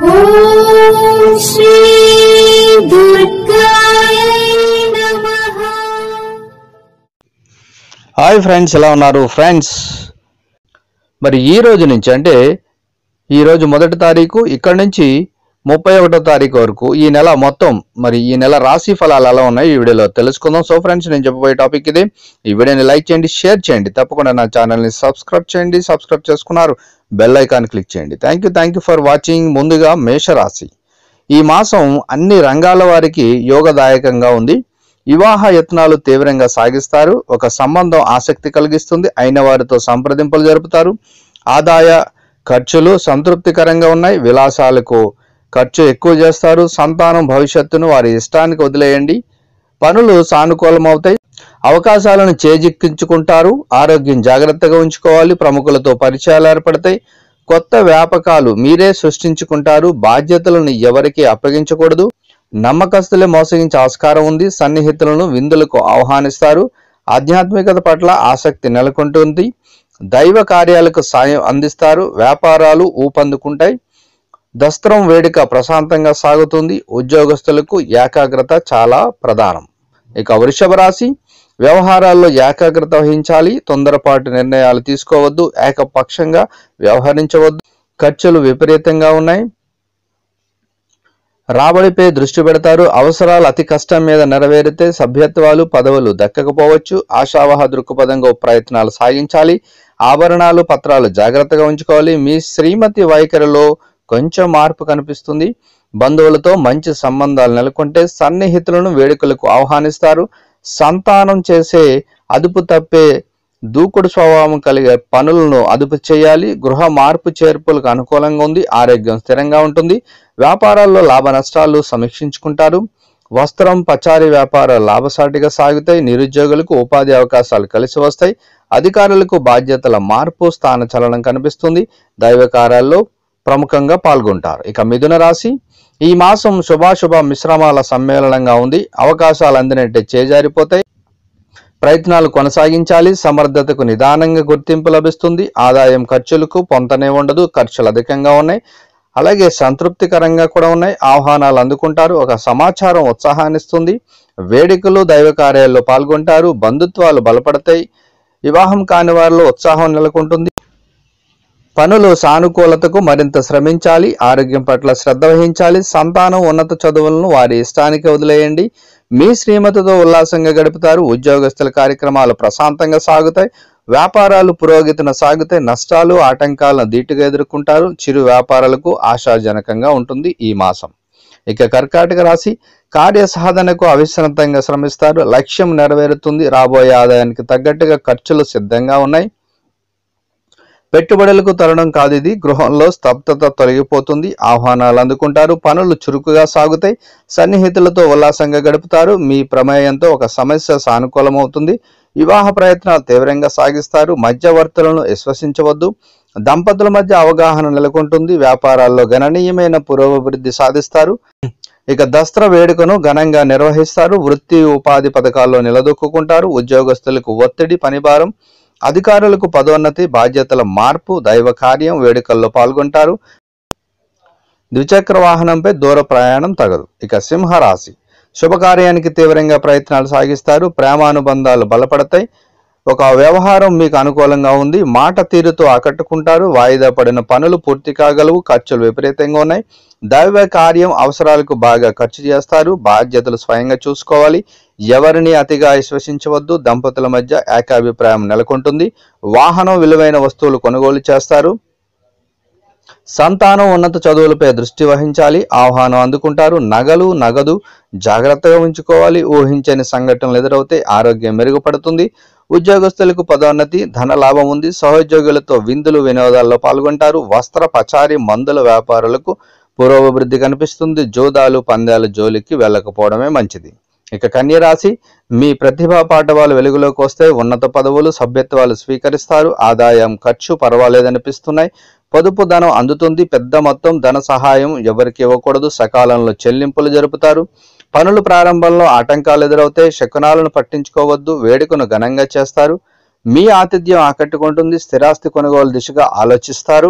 ఓం శ్రీ దుర్గాయ నమః. Hi friends, ఎలా ఉన్నారు ఫ్రెండ్స్? మరి ఈ రోజు నుంచి అంటే ఈ రోజు 1వ తారీఖు ఇక్కడ నుంచి 31వ తారీఖు వరకు ఈ నెల మొత్తం మరి ఈ నెల రాశి ఫలాలు ఎలా ఉన్నాయి ఈ వీడియోలో తెలుసుకుందాం. సో ఫ్రెండ్స్, నేను చెప్పబోయే టాపిక్ ఇది. ఈ వీడియోని లైక్ చేయండి, షేర్ చేయండి, తప్పకుండా నా ఛానల్ని సబ్స్క్రైబ్ చేయండి. సబ్స్క్రైబ్ చేసుకున్నారు బెల్ ఐకాన్ క్లిక్ చేయండి. Thank you for watching. ముందుగా మేషరాశి. ఈ మాసం అన్ని రంగాల వారికి యోగదాయకంగా ఉంది. వివాహ యత్నాలు తీవ్రంగా సాగిస్తారు. ఒక సంబంధం ఆసక్తి కలిగిస్తుంది. అయిన వారితో సంప్రదింపులు జరుపుతారు. ఆదాయ ఖర్చులు సంతృప్తికరంగా ఉన్నాయి. విలాసాలకు ఖర్చు ఎక్కువ చేస్తారు. సంతానం భవిష్యత్తును వారి ఇష్టానికి వదిలేయండి. పనులు సానుకూలమవుతాయి. అవకాశాలను చేజిక్కించుకుంటారు. ఆరోగ్యం జాగ్రత్తగా ఉంచుకోవాలి. ప్రముఖులతో పరిచయాలు ఏర్పడతాయి. కొత్త వ్యాపకాలు మీరే సృష్టించుకుంటారు. బాధ్యతలను ఎవరికీ అప్పగించకూడదు. నమ్మకస్తులే మోసగించే ఆస్కారం ఉంది. సన్నిహితులను విందులకు ఆహ్వానిస్తారు. ఆధ్యాత్మికత పట్ల ఆసక్తి నెలకొంటుంది. దైవ కార్యాలకు సాయం అందిస్తారు. వ్యాపారాలు ఊపందుకుంటాయి. దస్త్రం వేడుక ప్రశాంతంగా సాగుతుంది. ఉద్యోగస్తులకు ఏకాగ్రత చాలా ప్రధానం. ఇక వృషభ రాశి. వ్యవహారాల్లో ఏకాగ్రత వహించాలి. తొందరపాటు నిర్ణయాలు తీసుకోవద్దు. ఏకపక్షంగా వ్యవహరించవద్దు. ఖర్చులు విపరీతంగా ఉన్నాయి. రాబడిపై దృష్టి పెడతారు. అవసరాలు అతి కష్టం మీద నెరవేరితే సభ్యత్వాలు పదవులు దక్కకపోవచ్చు. ఆశావహ దృక్పథంగా ప్రయత్నాలు సాగించాలి. ఆభరణాలు పత్రాలు జాగ్రత్తగా ఉంచుకోవాలి. మీ శ్రీమతి వైఖరిలో కొంచెం మార్పు కనిపిస్తుంది. బంధువులతో మంచి సంబంధాలు నెలకొంటే సన్నిహితులను వేడుకలకు ఆహ్వానిస్తారు. సంతానం చేసే అదుపు తప్పే దూకుడు స్వభావం కలిగే పనులను అదుపు చేయాలి. గృహ మార్పు చేర్పులకు అనుకూలంగా ఉంది. ఆరోగ్యం స్థిరంగా ఉంటుంది. వ్యాపారాల్లో లాభ నష్టాలు సమీక్షించుకుంటారు. వస్త్రం పచారీ వ్యాపారాలు లాభసాటిగా సాగుతాయి. నిరుద్యోగులకు ఉపాధి అవకాశాలు కలిసి వస్తాయి. అధికారులకు బాధ్యతల మార్పు స్థాన చలనం కనిపిస్తుంది. దైవ కార్యాల్లో ప్రముఖంగా పాల్గొంటారు. ఇక మిథున రాశి. ఈ మాసం శుభాశుభ మిశ్రమాల సమ్మేళనంగా ఉంది. అవకాశాలు అందినట్టే చేజారిపోతాయి. ప్రయత్నాలు కొనసాగించాలి. సమర్థతకు నిదానంగా గుర్తింపు లభిస్తుంది. ఆదాయం ఖర్చులకు పొంతనే ఉండదు. ఖర్చులు అధికంగా ఉన్నాయి. అలాగే సంతృప్తికరంగా కూడా ఉన్నాయి. ఆహ్వానాలు అందుకుంటారు. ఒక సమాచారం ఉత్సాహాన్నిస్తుంది. వేడుకలు దైవ కార్యాల్లో పాల్గొంటారు. బంధుత్వాలు బలపడతాయి. వివాహం కాని వారిలో ఉత్సాహం నెలకొంటుంది. పనులు సానుకూలతకు మరింత శ్రమించాలి. ఆరోగ్యం పట్ల శ్రద్ధ వహించాలి. సంతానం ఉన్నత చదువులను వారి ఇష్టానికి వదిలేయండి. మీ శ్రీమతితో ఉల్లాసంగా గడుపుతారు. ఉద్యోగస్తుల కార్యక్రమాలు ప్రశాంతంగా సాగుతాయి. వ్యాపారాలు పురోగతిన సాగుతాయి. నష్టాలు ఆటంకాలను ధీటుగా ఎదుర్కొంటారు. చిరు వ్యాపారాలకు ఆశాజనకంగా ఉంటుంది ఈ మాసం. ఇక కర్కాటక రాశి. కార్య సాధనకు అవిశ్రాంతంగా శ్రమిస్తారు. లక్ష్యం నెరవేరుతుంది. రాబోయే ఆదాయానికి తగ్గట్టుగా ఖర్చులు సిద్ధంగా ఉన్నాయి. పెట్టుబడులకు తరుణం కాదు ఇది. గృహంలో స్తబ్దత తొలగిపోతుంది. ఆహ్వానాలు అందుకుంటారు. పనులు చురుకుగా సాగుతాయి. సన్నిహితులతో ఉల్లాసంగా గడుపుతారు. మీ ప్రమేయంతో ఒక సమస్య సానుకూలమవుతుంది. వివాహ ప్రయత్నాలు తీవ్రంగా సాగిస్తారు. మధ్యవర్తులను విశ్వసించవద్దు. దంపతుల మధ్య అవగాహన నెలకొంటుంది. వ్యాపారాల్లో గణనీయమైన పురోభివృద్ధి సాధిస్తారు. ఇక దసరా వేడుకను ఘనంగా నిర్వహిస్తారు. వృత్తి ఉపాధి పథకాల్లో నిలదొక్కుంటారు. ఉద్యోగస్తులకు ఒత్తిడి, పనిభారం, అధికారులకు పదోన్నతి, బాధ్యతల మార్పు, దైవ కార్యం, వేడుకల్లో పాల్గొంటారు. ద్విచక్ర వాహనంపై దూర ప్రయాణం తగదు. ఇక సింహరాశి. శుభకార్యానికి తీవ్రంగా ప్రయత్నాలు సాగిస్తారు. ప్రేమానుబంధాలు బలపడతాయి. ఒక వ్యవహారం మీకు అనుకూలంగా ఉంది. మాట తీరుతో ఆకట్టుకుంటారు. వాయిదా పడిన పనులు పూర్తి కాగలవు. ఖర్చులు విపరీతంగా ఉన్నాయి. దైవ కార్యం అవసరాలకు బాగా ఖర్చు చేస్తారు. బాధ్యతలు స్వయంగా చూసుకోవాలి. ఎవరిని అతిగా విశ్వసించవద్దు. దంపతుల మధ్య ఏకాభిప్రాయం నెలకొంటుంది. వాహనం, విలువైన వస్తువులు కొనుగోలు చేస్తారు. సంతానం ఉన్నత చదువులపై దృష్టి వహించాలి. ఆహ్వానం అందుకుంటారు. నగదు జాగ్రత్తగా ఉంచుకోవాలి. ఊహించని సంఘటనలు ఎదురవుతాయి. ఆరోగ్యం మెరుగుపడుతుంది. ఉద్యోగస్తులకు పదోన్నతి, ధన లాభం ఉంది. సహోద్యోగులతో విందులు, వినోదాల్లో పాల్గొంటారు. వస్త్ర పచారీ మందుల వ్యాపారులకు పురోభివృద్ధి కనిపిస్తుంది. జోదాలు పందాలు జోలికి వెళ్ళకపోవడమే మంచిది. ఇక కన్యరాశి. మీ ప్రతిభా పాఠవాలు వెలుగులోకి వస్తాయి. ఉన్నత పదవులు, సభ్యత్వాలు స్వీకరిస్తారు. ఆదాయం ఖర్చు పర్వాలేదనిపిస్తున్నాయి. పొదుపు ధనం అందుతుంది. పెద్ద మొత్తం ధన సహాయం ఎవరికి ఇవ్వకూడదు. సకాలంలో చెల్లింపులు జరుపుతారు. పనుల ప్రారంభంలో ఆటంకాలు ఎదురవుతాయి. శకునాలను పట్టించుకోవద్దు. వేడుకను ఘనంగా చేస్తారు. మీ ఆతిథ్యం ఆకట్టుకుంటుంది. స్థిరాస్తి కొనుగోలు దిశగా ఆలోచిస్తారు.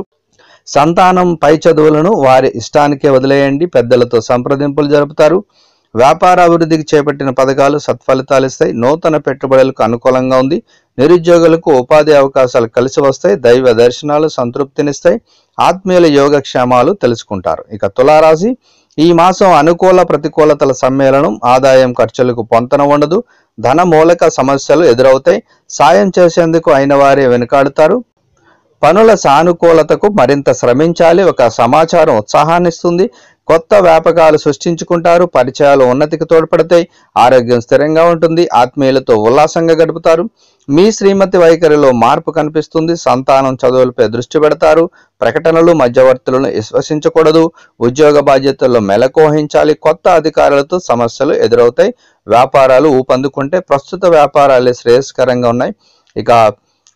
సంతానం పై చదువులను వారి ఇష్టానికే వదిలేయండి. పెద్దలతో సంప్రదింపులు జరుపుతారు. వ్యాపార అభివృద్ధికి చేపట్టిన పథకాలు సత్ఫలితాలు ఇస్తాయి. నూతన పెట్టుబడులకు అనుకూలంగా ఉంది. నిరుద్యోగులకు ఉపాధి అవకాశాలు కలిసి వస్తాయి. దైవ దర్శనాలు సంతృప్తినిస్తాయి. ఆత్మీయుల యోగక్షేమాలు తెలుసుకుంటారు. ఇక తులారాశి, ఈ మాసం అనుకూల ప్రతికూలతల సమ్మేళనం. ఆదాయం ఖర్చులకు పొంతన ఉండదు. ధన మూలక సమస్యలు ఎదురవుతాయి. సాయం చేసేందుకు అయిన వారే వెనుకాడుతారు. పనుల సానుకూలతకు మరింత శ్రమించాలి. ఒక సమాచారం ఉత్సాహాన్ని ఇస్తుంది. కొత్త వ్యాపకాలు సృష్టించుకుంటారు. పరిచయాలు ఉన్నతికి తోడ్పడతాయి. ఆరోగ్యం స్థిరంగా ఉంటుంది. ఆత్మీయులతో ఉల్లాసంగా గడుపుతారు. మీ శ్రీమతి వైఖరిలో మార్పు కనిపిస్తుంది. సంతానం చదువులపై దృష్టి పెడతారు. ప్రకటనలు మధ్యవర్తులను విశ్వసించకూడదు. ఉద్యోగ బాధ్యతల్లో మెలకు వహించాలి. కొత్త అధికారులతో సమస్యలు ఎదురవుతాయి. వ్యాపారాలు ఊపందుకుంటే ప్రస్తుత వ్యాపారాలే శ్రేయస్కరంగా ఉన్నాయి. ఇక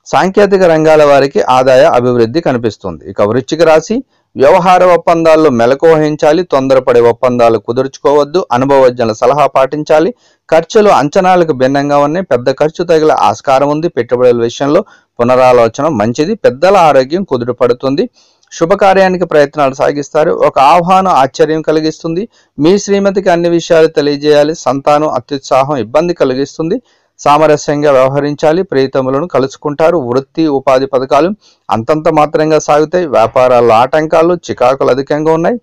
సాంకేతిక రంగాల వారికి ఆదాయ అభివృద్ధి కనిపిస్తుంది. ఇక వృశ్చిక రాశి, వ్యవహార ఒప్పందాల్లో మెలకు వహించాలి. తొందరపడే ఒప్పందాలు కుదుర్చుకోవద్దు. అనుభవజ్ఞుల సలహా పాటించాలి. ఖర్చులు అంచనాలకు భిన్నంగా ఉన్నాయి. పెద్ద ఖర్చు తగిలే ఆస్కారం ఉంది. పెట్టుబడుల విషయంలో పునరాలోచన మంచిది. పెద్దల ఆరోగ్యం కుదుటపడుతుంది. శుభకార్యానికి ప్రయత్నాలు సాగిస్తారు. ఒక ఆహ్వానం ఆశ్చర్యం కలిగిస్తుంది. మీ శ్రీమతికి అన్ని విషయాలు తెలియజేయాలి. సంతానం అత్యుత్సాహం ఇబ్బంది కలిగిస్తుంది. సామరస్యంగా వ్యవహరించాలి. ప్రియతములను కలుసుకుంటారు. వృత్తి ఉపాధి పథకాలు అంతంత మాత్రంగా సాగుతాయి. వ్యాపారాల్లో ఆటంకాలు చికాకులు అధికంగా ఉన్నాయి.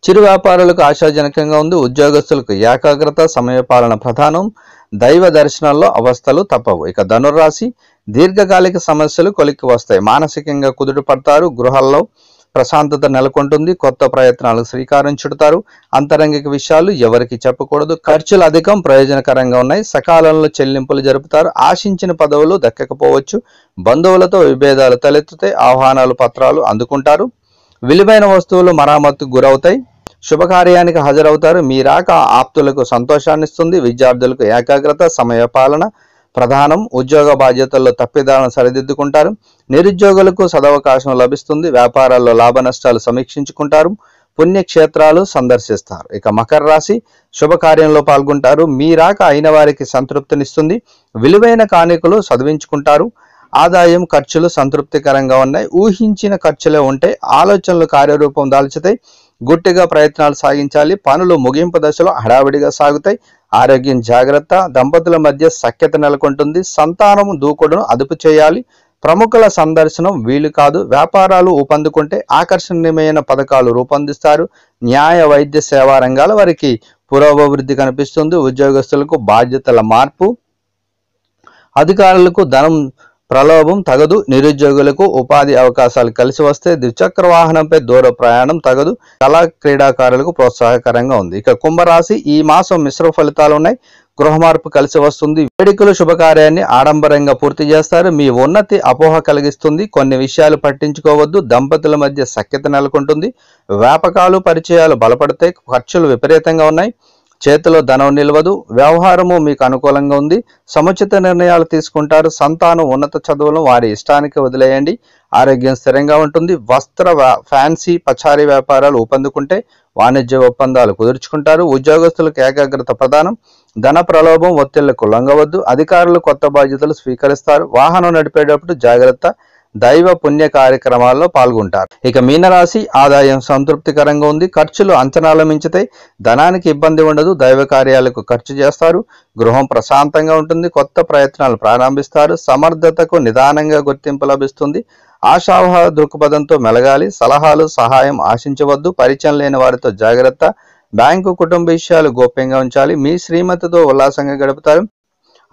చిరు వ్యాపారులకు ఆశాజనకంగా ఉంది. ఉద్యోగస్తులకు ఏకాగ్రత సమయపాలన ప్రధానం. దైవ దర్శనాల్లో అవస్థలు తప్పవు. ఇక ధనుర్రాశి, దీర్ఘకాలిక సమస్యలు కొలిక్కి వస్తాయి. మానసికంగా కుదుట పడతారు. గృహాల్లో ప్రశాంతత నెలకొంటుంది. కొత్త ప్రయత్నాలకు శ్రీకారం చుడతారు. అంతరంగిక విషయాలు ఎవరికి చెప్పకూడదు. ఖర్చులు అధికం, ప్రయోజనకరంగా ఉన్నాయి. సకాలంలో చెల్లింపులు జరుపుతారు. ఆశించిన పదవులు దక్కకపోవచ్చు. బంధువులతో విభేదాలు తలెత్తుతాయి. ఆహ్వానాలు పత్రాలు అందుకుంటారు. విలువైన వస్తువులు మరామత్తుకు గురవుతాయి. శుభకార్యానికి హాజరవుతారు. మీ రాక ఆప్తులకు సంతోషాన్ని ఇస్తుంది. విద్యార్థులకు ఏకాగ్రత సమయపాలన ప్రధానం. ఉద్యోగ బాధ్యతల్లో తప్పిదాలను సరిదిద్దుకుంటారు. నిరుద్యోగులకు సదవకాశం లభిస్తుంది. వ్యాపారాల్లో లాభ నష్టాలు సమీక్షించుకుంటారు. పుణ్యక్షేత్రాలు సందర్శిస్తారు. ఇక మకర రాశి, శుభకార్యంలో పాల్గొంటారు. మీ రాక అయిన వారికి సంతృప్తినిస్తుంది. విలువైన కానుకలు చదివించుకుంటారు. ఆదాయం ఖర్చులు సంతృప్తికరంగా ఉన్నాయి. ఊహించిన ఖర్చులే ఉంటాయి. ఆలోచనలు కార్యరూపం దాల్చుతాయి. గుట్టిగా ప్రయత్నాలు సాగించాలి. పనులు ముగింపు దశలో హడావిడిగా సాగుతాయి. ఆరోగ్యం జాగ్రత్త. దంపతుల మధ్య సఖ్యత నెలకొంటుంది. సంతానం దూకుడును అదుపు చేయాలి. ప్రముఖుల సందర్శనం వీలు కాదు. వ్యాపారాలు ఊపందుకుంటే ఆకర్షణీయమైన పథకాలు రూపొందిస్తారు. న్యాయ వైద్య సేవా రంగాల వారికి పురోభివృద్ధి కనిపిస్తుంది. ఉద్యోగస్తులకు బాధ్యతల మార్పు, అధికారులకు ధనం ప్రలోభం తగదు. నిరుద్యోగులకు ఉపాధి అవకాశాలు కలిసి వస్తే ద్విచక్ర వాహనంపై దూర ప్రయాణం తగదు. కళా క్రీడాకారులకు ప్రోత్సాహకరంగా ఉంది. ఇక కుంభరాశి, ఈ మాసం మిశ్రమ ఫలితాలు ఉన్నాయి. గృహ మార్పు కలిసి వస్తుంది. వేడుకలు శుభకార్యాన్ని ఆడంబరంగా పూర్తి చేస్తారు. మీ ఉన్నతి అపోహ కలిగిస్తుంది. కొన్ని విషయాలు పట్టించుకోవద్దు. దంపతుల మధ్య సఖ్యత నెలకొంటుంది. వ్యాపకాలు పరిచయాలు బలపడతాయి. ఖర్చులు విపరీతంగా ఉన్నాయి. చేతిలో ధనం నిలవదు. వ్యవహారము మీకు అనుకూలంగా ఉంది. సముచిత నిర్ణయాలు తీసుకుంటారు. సంతానం ఉన్నత చదువులను వారి ఇష్టానికి వదిలేయండి. ఆరోగ్యం స్థిరంగా ఉంటుంది. వస్త్ర ఫ్యాన్సీ పచారీ వ్యాపారాలు ఊపందుకుంటే వాణిజ్య ఒప్పందాలు కుదుర్చుకుంటారు. ఉద్యోగస్తులకు ఏకాగ్రత ప్రధానం. ధన ప్రలోభం ఒత్తిళ్లకు లొంగవద్దు. అధికారులు కొత్త బాధ్యతలు స్వీకరిస్తారు. వాహనం నడిపేటప్పుడు జాగ్రత్త. దైవ పుణ్య కార్యక్రమాల్లో పాల్గొంటారు. ఇక మీనరాశి, ఆదాయం సంతృప్తికరంగా ఉంది. ఖర్చులు అంచనాలు మించుతాయి. ధనానికి ఇబ్బంది ఉండదు. దైవ కార్యాలకు ఖర్చు చేస్తారు. గృహం ప్రశాంతంగా ఉంటుంది. కొత్త ప్రయత్నాలు ప్రారంభిస్తారు. సమర్థతకు నిదానంగా గుర్తింపు లభిస్తుంది. ఆశావహ దృక్పథంతో మెలగాలి. సలహాలు సహాయం ఆశించవద్దు. పరిచయం లేని వారితో జాగ్రత్త. బ్యాంకు కుటుంబ విషయాలు గోప్యంగా ఉంచాలి. మీ శ్రీమతితో ఉల్లాసంగా గడుపుతారు.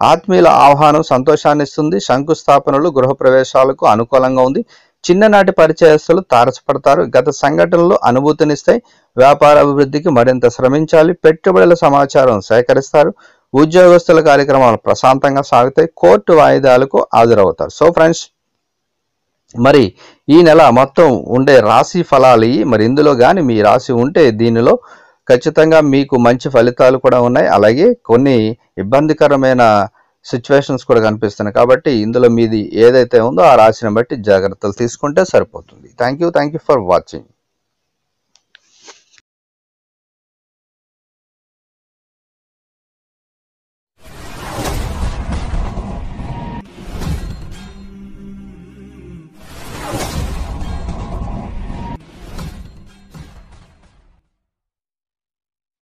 ఆత్మీయుల ఆహ్వానం సంతోషాన్ని ఇస్తుంది. శంకుస్థాపనలు గృహ ప్రవేశాలకు అనుకూలంగా ఉంది. చిన్ననాటి పరిచయస్తులు తారసపడతారు. గత సంఘటనలు అనుభూతినిస్తాయి. వ్యాపార అభివృద్ధికి మరింత శ్రమించాలి. పెట్టుబడుల సమాచారం సేకరిస్తారు. ఉద్యోగస్తుల కార్యక్రమాలు ప్రశాంతంగా సాగుతాయి. కోర్టు వాయిదాలకు హాజరవుతారు. సో ఫ్రెండ్స్, మరి ఈ నెల మొత్తం ఉండే రాశి ఫలాలు మరి ఇందులో కానీ మీ రాశి ఉంటే దీనిలో ఖచ్చితంగా మీకు మంచి ఫలితాలు కూడా ఉన్నాయి. అలాగే కొన్ని ఇబ్బందికరమైన సిచ్యువేషన్స్ కూడా కనిపిస్తున్నాయి. కాబట్టి ఇందులో మీది ఏదైతే ఉందో ఆ రాశిని బట్టి జాగ్రత్తలు తీసుకుంటే సరిపోతుంది. Thank you for watching.